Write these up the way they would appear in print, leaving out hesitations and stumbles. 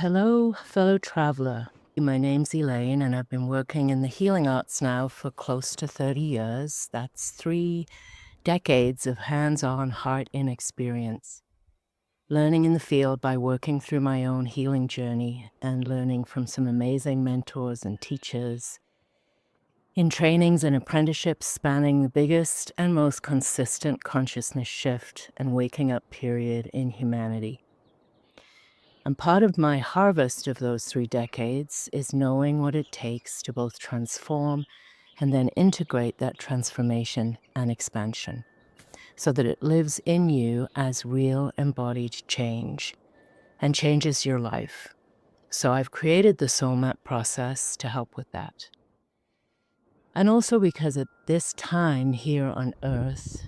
Hello, fellow traveler. My name's Elaine, and I've been working in the healing arts now for close to 30 years. That's 3 decades of hands-on heart-in experience. Learning in the field by working through my own healing journey and learning from some amazing mentors and teachers. In trainings and apprenticeships spanning the biggest and most consistent consciousness shift and waking up period in humanity. And part of my harvest of those 3 decades is knowing what it takes to both transform and then integrate that transformation and expansion so that it lives in you as real embodied change and changes your life. So I've created the soul map process to help with that. And also because at this time here on Earth,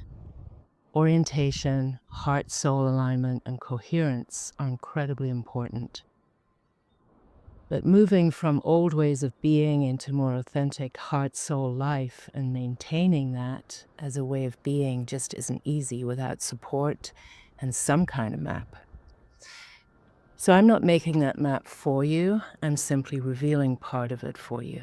orientation, heart-soul alignment, and coherence are incredibly important. But moving from old ways of being into more authentic heart-soul life and maintaining that as a way of being just isn't easy without support and some kind of map. So I'm not making that map for you, I'm simply revealing part of it for you.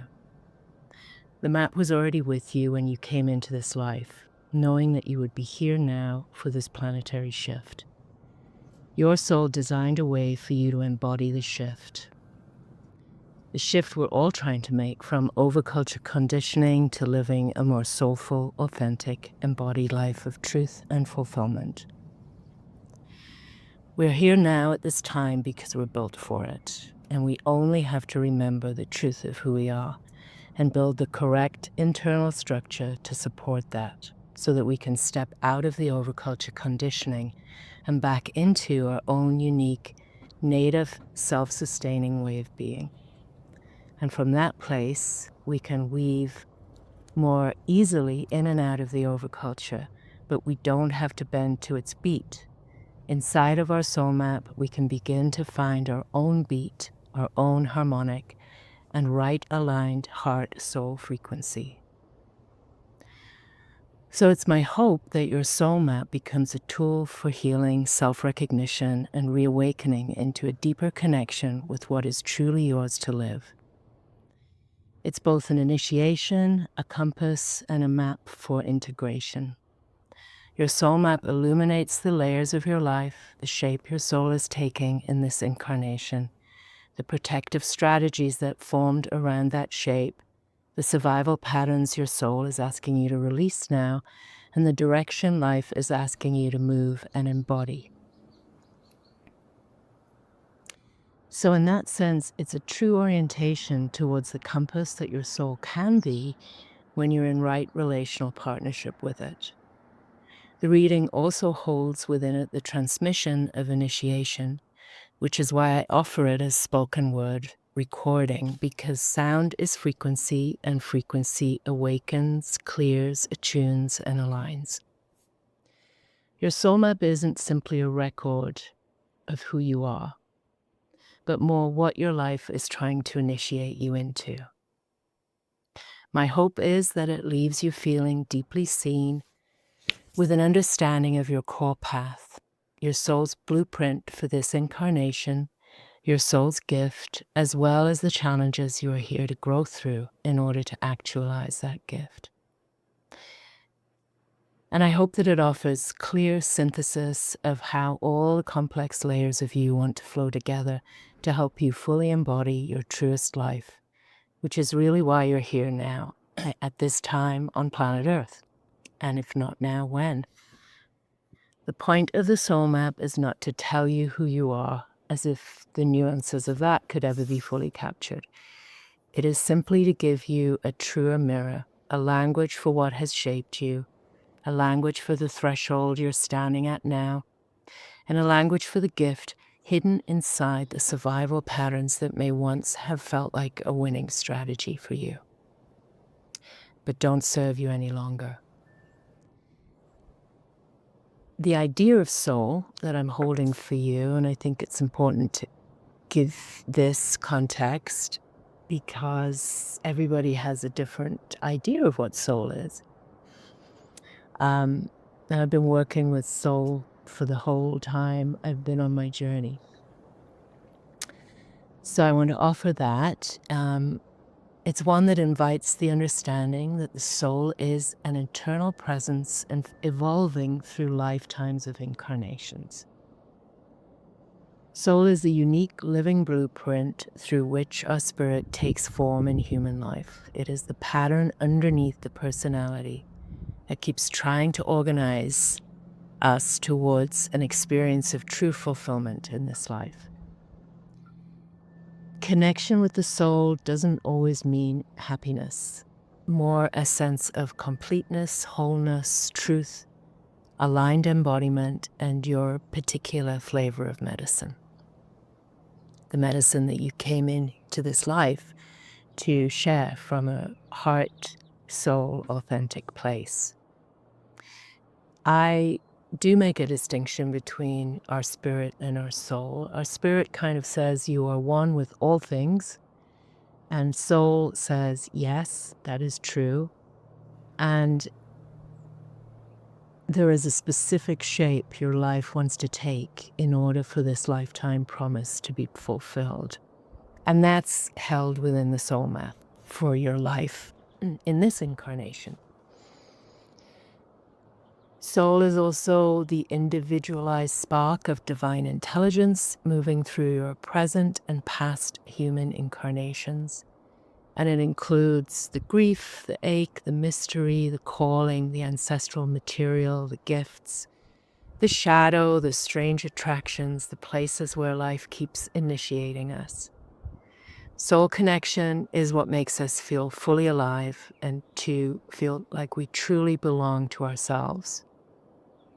The map was already with you when you came into this life, knowing that you would be here now for this planetary shift. Your soul designed a way for you to embody the shift. The shift we're all trying to make from overculture conditioning to living a more soulful, authentic, embodied life of truth and fulfillment. We're here now at this time because we're built for it, and we only have to remember the truth of who we are and build the correct internal structure to support that so that we can step out of the overculture conditioning and back into our own unique, native, self-sustaining way of being. And from that place, we can weave more easily in and out of the overculture, but we don't have to bend to its beat. Inside of our soul map, we can begin to find our own beat, our own harmonic, and right-aligned heart-soul frequency. So it's my hope that your soul map becomes a tool for healing, self-recognition, and reawakening into a deeper connection with what is truly yours to live. It's both an initiation, a compass, and a map for integration. Your soul map illuminates the layers of your life, the shape your soul is taking in this incarnation, the protective strategies that formed around that shape, the survival patterns your soul is asking you to release now, and the direction life is asking you to move and embody. So in that sense, it's a true orientation towards the compass that your soul can be when you're in right relational partnership with it. The reading also holds within it the transmission of initiation, which is why I offer it as spoken word recording, because sound is frequency, and frequency awakens, clears, attunes, and aligns. Your soul map isn't simply a record of who you are, but more what your life is trying to initiate you into. My hope is that it leaves you feeling deeply seen, with an understanding of your core path, your soul's blueprint for this incarnation, your soul's gift, as well as the challenges you are here to grow through in order to actualize that gift. And I hope that it offers clear synthesis of how all the complex layers of you want to flow together to help you fully embody your truest life, which is really why you're here now, at this time on planet Earth. And if not now, when? The point of the soul map is not to tell you who you are, as if the nuances of that could ever be fully captured. It is simply to give you a truer mirror, a language for what has shaped you, a language for the threshold you're standing at now, and a language for the gift hidden inside the survival patterns that may once have felt like a winning strategy for you, but don't serve you any longer. The idea of soul that I'm holding for you, and I think it's important to give this context because everybody has a different idea of what soul is. And I've been working with soul for the whole time I've been on my journey. So I want to offer that. It's one that invites the understanding that the soul is an internal presence and evolving through lifetimes of incarnations. Soul is the unique living blueprint through which our spirit takes form in human life. It is the pattern underneath the personality that keeps trying to organize us towards an experience of true fulfillment in this life. Connection with the soul doesn't always mean happiness, more a sense of completeness, wholeness, truth, aligned embodiment, and your particular flavor of medicine. The medicine that you came into this life to share from a heart, soul, authentic place. I do make a distinction between our spirit and our soul. Our spirit kind of says you are one with all things, and soul says, yes, that is true. And there is a specific shape your life wants to take in order for this lifetime promise to be fulfilled. And that's held within the soul map for your life in this incarnation. Soul is also the individualized spark of divine intelligence moving through your present and past human incarnations. And it includes the grief, the ache, the mystery, the calling, the ancestral material, the gifts, the shadow, the strange attractions, the places where life keeps initiating us. Soul connection is what makes us feel fully alive and to feel like we truly belong to ourselves,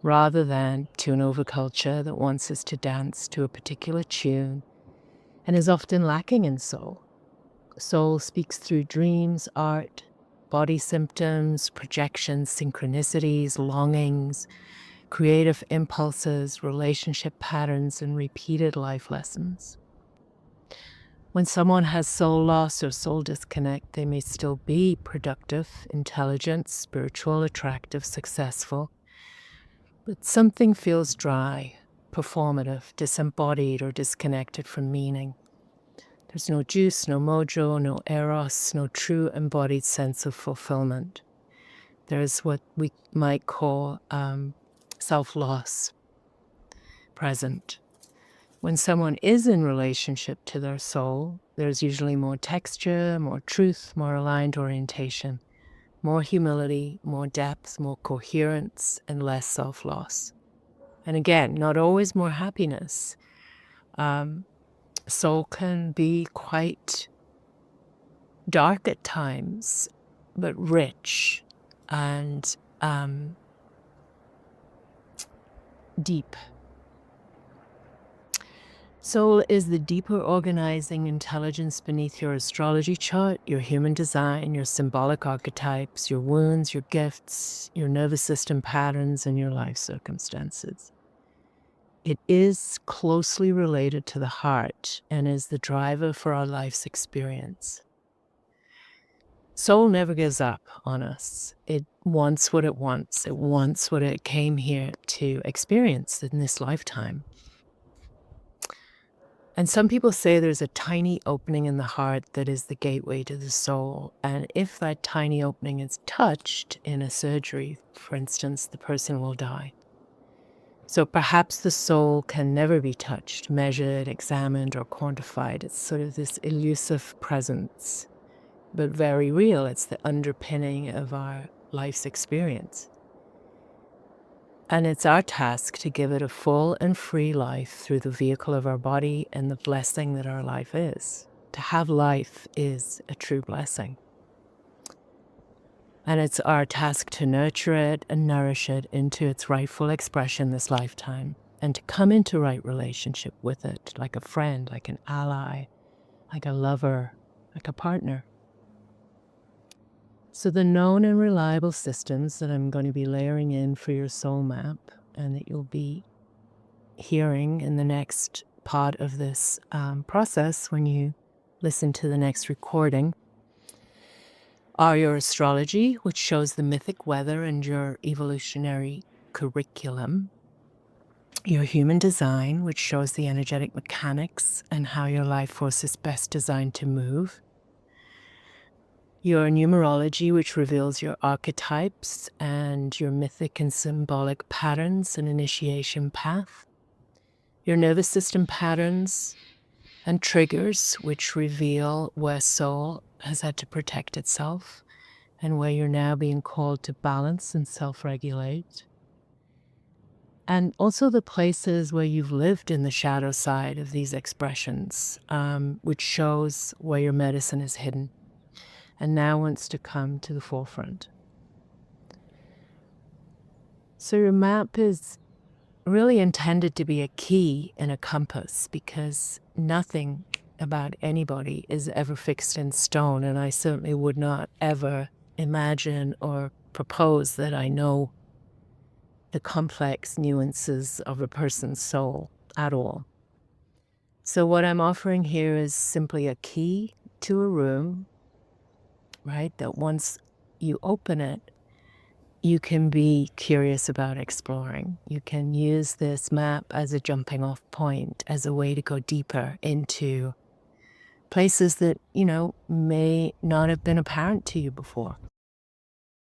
rather than to an overculture that wants us to dance to a particular tune and is often lacking in soul. Soul speaks through dreams, art, body symptoms, projections, synchronicities, longings, creative impulses, relationship patterns, and repeated life lessons. When someone has soul loss or soul disconnect, they may still be productive, intelligent, spiritual, attractive, successful, but something feels dry, performative, disembodied, or disconnected from meaning. There's no juice, no mojo, no eros, no true embodied sense of fulfillment. There's what we might call self-loss present. When someone is in relationship to their soul, there's usually more texture, more truth, more aligned orientation, more humility, more depth, more coherence, and less self-loss. And again, not always more happiness. Soul can be quite dark at times, but rich and deep. Soul is the deeper organizing intelligence beneath your astrology chart, your human design, your symbolic archetypes, your wounds, your gifts, your nervous system patterns, and your life circumstances. It is closely related to the heart and is the driver for our life's experience. Soul never gives up on us. It wants what it wants. It wants what it came here to experience in this lifetime. And some people say there's a tiny opening in the heart that is the gateway to the soul. And if that tiny opening is touched in a surgery, for instance, the person will die. So perhaps the soul can never be touched, measured, examined, or quantified. It's sort of this elusive presence, but very real. It's the underpinning of our life's experience. And it's our task to give it a full and free life through the vehicle of our body and the blessing that our life is. To have life is a true blessing. And it's our task to nurture it and nourish it into its rightful expression this lifetime, and to come into right relationship with it, like a friend, like an ally, like a lover, like a partner. So the known and reliable systems that I'm going to be layering in for your soul map and that you'll be hearing in the next part of this process when you listen to the next recording are your astrology, which shows the mythic weather and your evolutionary curriculum. Your human design, which shows the energetic mechanics and how your life force is best designed to move. Your numerology, which reveals your archetypes and your mythic and symbolic patterns and initiation path. Your nervous system patterns and triggers, which reveal where soul has had to protect itself and where you're now being called to balance and self-regulate. And also the places where you've lived in the shadow side of these expressions, which shows where your medicine is hidden and now wants to come to the forefront. So your map is really intended to be a key and a compass, because nothing about anybody is ever fixed in stone, and I certainly would not ever imagine or propose that I know the complex nuances of a person's soul at all. So what I'm offering here is simply a key to a room, right? That once you open it, you can be curious about exploring. You can use this map as a jumping off point, as a way to go deeper into places that, may not have been apparent to you before.